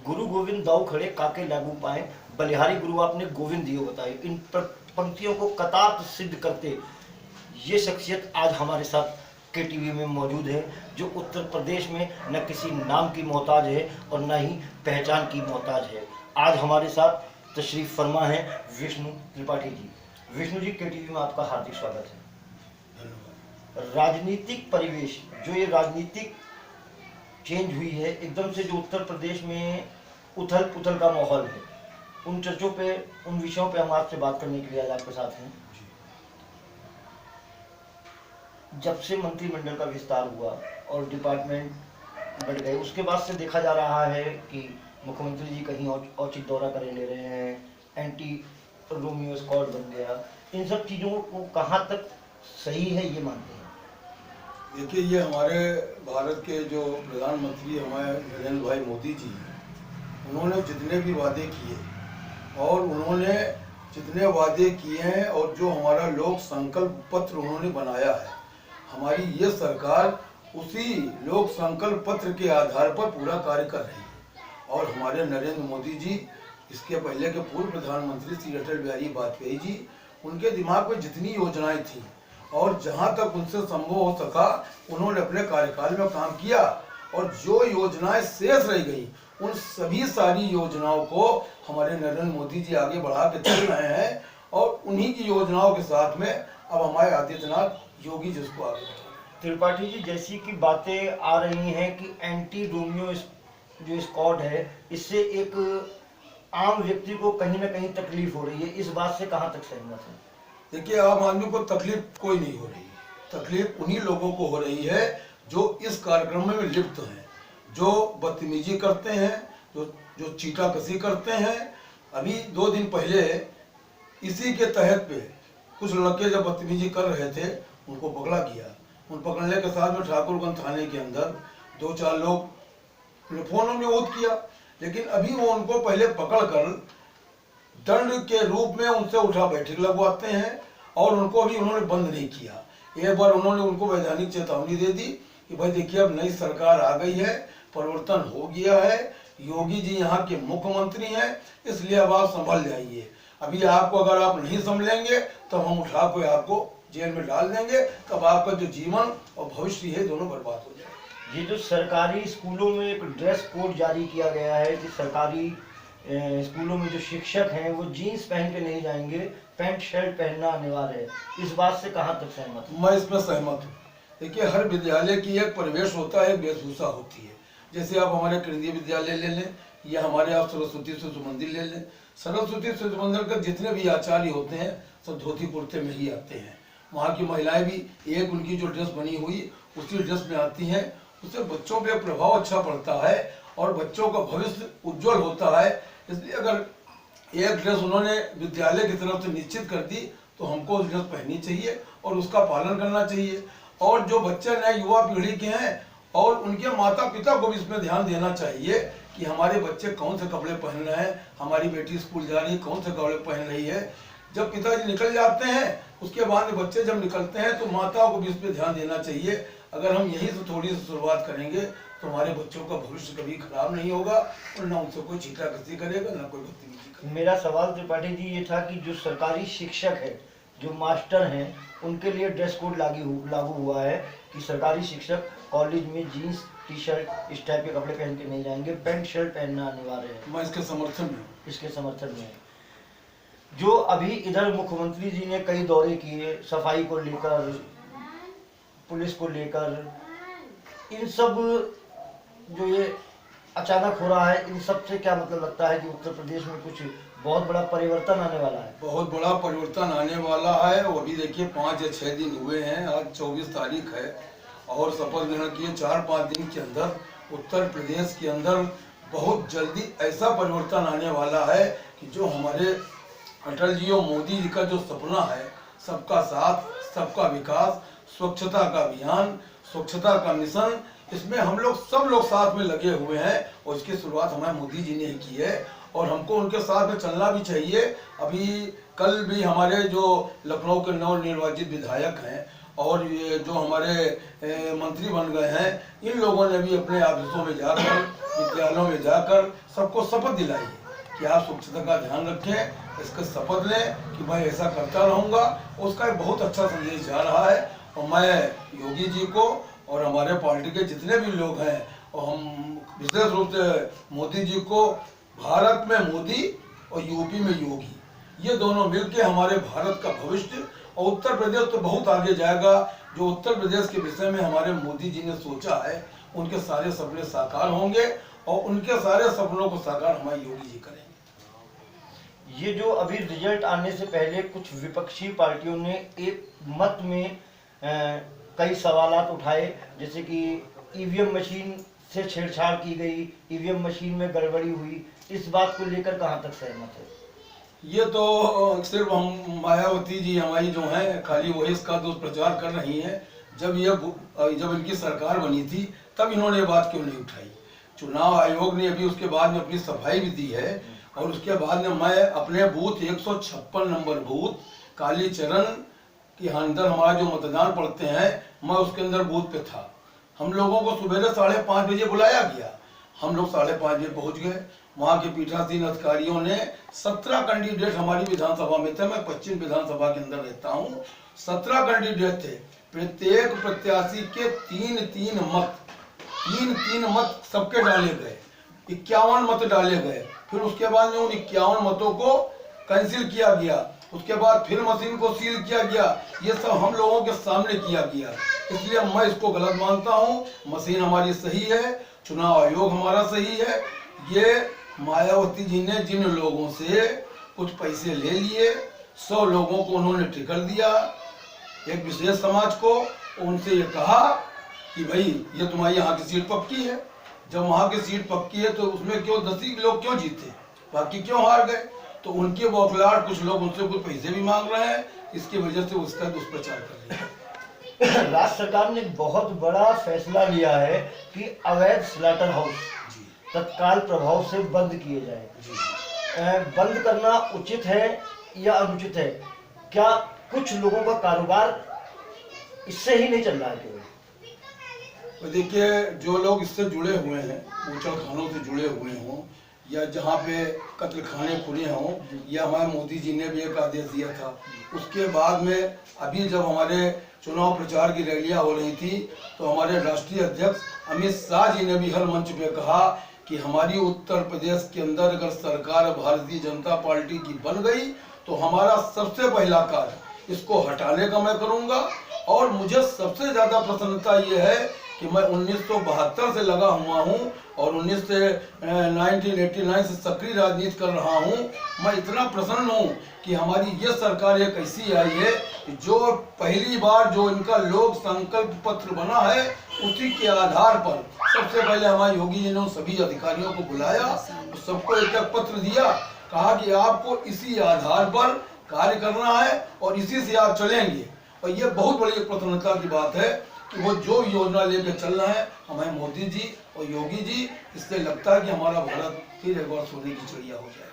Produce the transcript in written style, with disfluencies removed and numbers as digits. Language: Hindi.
गुरु गोविंद दाऊ खड़े काके लागू पाए, बलिहारी गुरु आपने गोविंद दियो बताए। इन पंक्तियों को कतार सिद्ध करते ये शख्सियत आज हमारे साथ KTV में मौजूद है, जो उत्तर प्रदेश में न किसी नाम की मोहताज है और न ही पहचान की मोहताज है। आज हमारे साथ तशरीफ फरमा है विष्णु त्रिपाठी जी। विष्णु जी, KTV में आपका हार्दिक स्वागत है। राजनीतिक परिवेश, जो ये राजनीतिक चेंज हुई है एकदम से, जो उत्तर प्रदेश में उथल पुथल का माहौल है, उन चर्चों पे, उन विषयों पे हम आपसे बात करने के लिए आज आपके साथ हैं। जब से मंत्रिमंडल का विस्तार हुआ और डिपार्टमेंट बढ़ गए, उसके बाद से देखा जा रहा है कि मुख्यमंत्री जी कहीं औचित्य दौरा करे ले रहे हैं, एंटी रोमियो स्क्वाड बन गया। इन सब चीज़ों को कहाँ तक सही है ये मानते हैं? देखिए, ये हमारे भारत के जो प्रधानमंत्री हमारे नरेंद्र भाई मोदी जी, उन्होंने जितने भी वादे किए और उन्होंने जितने वादे किए हैं और जो हमारा लोक संकल्प पत्र उन्होंने बनाया है, हमारी ये सरकार उसी लोक संकल्प पत्र के आधार पर पूरा कार्य कर रही है। और हमारे नरेंद्र मोदी जी, इसके पहले के पूर्व प्रधानमंत्री श्री अटल बिहारी वाजपेयी जी, उनके दिमाग में जितनी योजनाएं थी और जहां तक उनसे संभव हो सका उन्होंने अपने कार्यकाल में काम किया, और जो योजनाएं शेष रह गई उन सभी सारी योजनाओं को हमारे नरेंद्र मोदी जी आगे बढ़ा के चल रहे हैं। और उन्हीं की योजनाओं के साथ में अब हमारे आदित्यनाथ योगी जिसको आगे बढ़ा। त्रिपाठी जी, जैसी कि बातें आ रही हैं कि एंटी रोमियो जो स्क्वाड है, इससे एक आम व्यक्ति को कहीं ना कहीं तकलीफ हो रही है, इस बात से कहाँ तक सहमत है? देखिए, आम आदमी को तकलीफ कोई नहीं हो रही है। तकलीफ उन्हीं लोगों को हो रही है जो इस कार्यक्रम में लिप्त हैं, जो बदतमीजी करते हैं, जो चीटाकसी करते हैं। अभी 2 दिन पहले इसी के तहत पे कुछ लड़के जब बदतमीजी कर रहे थे, उनको पकड़ा गया। उन पकड़ने के साथ में ठाकुरगंज थाने के अंदर 2-4 लोग ने फोन में विरोध किया, लेकिन अभी वो उनको पहले पकड़कर दंड के रूप में उनसे उठा बैठक लगवाते हैं और उनको अभी उन्होंने बंद नहीं किया। एक बार उन्होंने उनको वैधानिक चेतावनी दे दी कि भाई देखिए, अब नई सरकार आ गई है, परिवर्तन हो गया है, योगी जी यहाँ के मुख्यमंत्री हैं, इसलिए अब आप संभल जाइए। अभी आपको अगर आप नहीं संभलेंगे तो हम उठा के आपको जेल में डाल देंगे, तब आपका जो जीवन और भविष्य है दोनों बर्बाद हो जाए। ये जो सरकारी स्कूलों में एक ड्रेस कोड जारी किया गया है कि सरकारी स्कूलों में जो शिक्षक हैं वो जीन्स पहन के नहीं जाएंगे, पैंट शर्ट पहनना अनिवार्य है, इस बात से कहाँ तक सहमत है? मैं इसमें सहमत हूँ। देखिए, हर विद्यालय की एक परिवेश होता है, वेशभूषा होती है। जैसे आप हमारे केंद्रीय विद्यालय ले लें या हमारे आप सरस्वती शिशु मंदिर ले लें। सरस्वती शिशु मंदिर के जितने भी आचार्य होते हैं सब धोती कुर्ते में ही आते हैं। वहाँ की महिलाएं भी एक उनकी जो ड्रेस बनी हुई उसी ड्रेस में आती हैं। उससे बच्चों पे प्रभाव अच्छा पड़ता है और बच्चों का भविष्य उज्जवल होता है। इसलिए अगर एक ड्रेस उन्होंने विद्यालय की तरफ से निश्चित कर दी तो हमको उस ड्रेस पहननी चाहिए और उसका पालन करना चाहिए। और जो बच्चे नए युवा पीढ़ी के हैं और उनके माता पिता को भी इसमें ध्यान देना चाहिए कि हमारे बच्चे कौन से कपड़े पहन रहे हैं, हमारी बेटी स्कूल जा रही है कौन से कपड़े पहन रही है। जब पिताजी निकल जाते हैं उसके बाद में बच्चे जब निकलते हैं तो माताओं को भी इस पर ध्यान देना चाहिए। अगर हम यहीं से थोड़ी सी शुरुआत करेंगे तो हमारे बच्चों का भविष्य कभी खराब नहीं होगा और ना उनसे कोई चीटाकसी करेगा ना कोई बदतमीजी करेगा। मेरा सवाल त्रिपाठी जी ये था कि जो सरकारी शिक्षक है, जो मास्टर हैं, उनके लिए ड्रेस कोड लागू हुआ है कि सरकारी शिक्षक कॉलेज में जीन्स टी शर्ट इस टाइप के कपड़े पहन के नहीं जाएंगे, पैंट शर्ट पहनना अनिवार्य है। मैं इसके समर्थन में इसके समर्थन में जो अभी इधर मुख्यमंत्री जी ने कई दौरे किए, सफाई को लेकर, पुलिस को लेकर, इन सब जो ये अचानक हो रहा है, इन सब से क्या मतलब लगता है कि उत्तर प्रदेश में कुछ बहुत बड़ा परिवर्तन आने वाला है? बहुत बड़ा परिवर्तन आने वाला है। वो अभी देखिए 5 या 6 दिन हुए हैं, आज 24 तारीख है और शपथ ग्रहण किए 4-5 दिन के अंदर उत्तर प्रदेश के अंदर बहुत जल्दी ऐसा परिवर्तन आने वाला है कि जो हमारे अटल जी और मोदी जी का जो सपना है, सबका साथ सबका विकास, स्वच्छता का अभियान, स्वच्छता का मिशन, इसमें हम लोग सब लोग साथ में लगे हुए हैं और इसकी शुरुआत हमारे मोदी जी ने ही की है और हमको उनके साथ में चलना भी चाहिए। अभी कल भी हमारे जो लखनऊ के नव निर्वाचित विधायक हैं और ये जो हमारे मंत्री बन गए हैं, इन लोगों ने भी अपने ऑफिसों में जाकर, विद्यालयों में जाकर सबको शपथ दिलाई है कि आप स्वच्छता का ध्यान रखें, इसका शपथ लें कि भाई ऐसा करता रहूँगा। उसका एक बहुत अच्छा संदेश जा रहा है और मैं योगी जी को और हमारे पार्टी के जितने भी लोग हैं और हम विशेष रूप से मोदी जी को, भारत में मोदी और यूपी में योगी, ये दोनों मिलके हमारे भारत का भविष्य, और उत्तर प्रदेश तो बहुत आगे जाएगा। जो उत्तर प्रदेश के विषय में हमारे मोदी जी ने सोचा है, उनके सारे सपने साकार होंगे और उनके सारे सपनों को साकार हमारे योगी जी करेंगे। ये जो अभी रिजल्ट आने से पहले कुछ विपक्षी पार्टियों ने एक मत में कई सवालात उठाए, जैसे कि ईवीएम मशीन से छेड़छाड़ की गई, ईवीएम मशीन में गड़बड़ी हुई, इस बात को लेकर कहां तक सहमत है? ये तो सिर्फ हम मायावती जी हमारी जो हैं खाली वही इसका दुष्प्रचार कर रही हैं। जब इनकी सरकार बनी थी तब इन्होंने ये बात क्यों नहीं उठाई? चुनाव आयोग ने अभी उसके बाद में अपनी सफाई भी दी है और उसके बाद में मैं अपने बूथ 156 नंबर बूथ कालीचरण के अंदर हमारा जो मतदान पड़ते हैं, मैं उसके अंदर बूथ पे था। हम लोगों को सुबह 5:30 बजे बुलाया गया, हम लोग 5:30 बजे पहुंच गए। वहाँ के पीठासीन अधिकारियों ने 17 कैंडिडेट हमारी विधानसभा में थे, मैं पश्चिम विधानसभा के अंदर रहता हूँ, 17 कैंडिडेट थे। प्रत्येक प्रत्याशी के 3-3 मत सबके डाले गए, 51 मत डाले गए। फिर उसके बाद में उन 51 मतों को कैंसिल किया गया, उसके बाद फिर मशीन को सील किया गया। ये सब हम लोगों के सामने किया गया, इसलिए मैं इसको गलत मानता हूँ। मशीन हमारी सही है, चुनाव आयोग हमारा सही है। ये मायावती जी ने जिन लोगों से कुछ पैसे ले लिए, 100 लोगों को उन्होंने टिकट दिया, एक विशेष समाज को, उनसे ये कहा कि भाई ये तुम्हारी यहाँ की सीट पक्की है। जब वहाँ की सीट पक्की है तो उसमें क्यों 10 ही लोग क्यों जीते, बाकी क्यों हार गए? तो उनके वोकलाट कुछ लोग उनसे कुछ पैसे भी मांग रहे हैं, इसकी वजह से उसका दुष्प्रचार कर रहे हैं। राज्य सरकार ने बहुत बड़ा फैसला लिया है कि अवैध स्लॉटर हाउस तत्काल प्रभाव से बंद किए जाए। बंद करना उचित है या अनुचित है? क्या कुछ लोगों का कारोबार इससे ही नहीं चल रहा है केवल? तो देखिए, जो लोग इससे जुड़े हुए हैं, बूचड़ खानों से जुड़े हुए हों या जहाँ पे कत्ल खाने खुले हों, या हमारे मोदी जी ने भी एक आदेश दिया था, उसके बाद में अभी जब हमारे चुनाव प्रचार की रैलियाँ हो रही थी तो हमारे राष्ट्रीय अध्यक्ष अमित शाह जी ने भी हर मंच पे कहा कि हमारी उत्तर प्रदेश के अंदर अगर सरकार भारतीय जनता पार्टी की बन गई तो हमारा सबसे पहला कार्य इसको हटाने का मैं करूंगा। और मुझे सबसे ज़्यादा प्रसन्नता ये है कि मैं 1972 से लगा हुआ हूँ और 1989 से सक्रिय राजनीति कर रहा हूँ। मैं इतना प्रसन्न हूँ कि हमारी ये सरकार एक ऐसी आई है कि जो पहली बार जो इनका लोक संकल्प पत्र बना है, उसी के आधार पर सबसे पहले हमारे योगी जी ने सभी अधिकारियों को बुलाया, सबको एक पत्र दिया, कहा कि आपको इसी आधार पर कार्य करना है और इसी से आप चलेंगे। और ये बहुत बड़ी प्रसन्नता की बात है कि वो जो योजना लेकर चल रहे हैं हमारे मोदी जी और योगी जी, इससे लगता है कि हमारा भारत फिर एक बार सोने की चिड़िया हो जाए।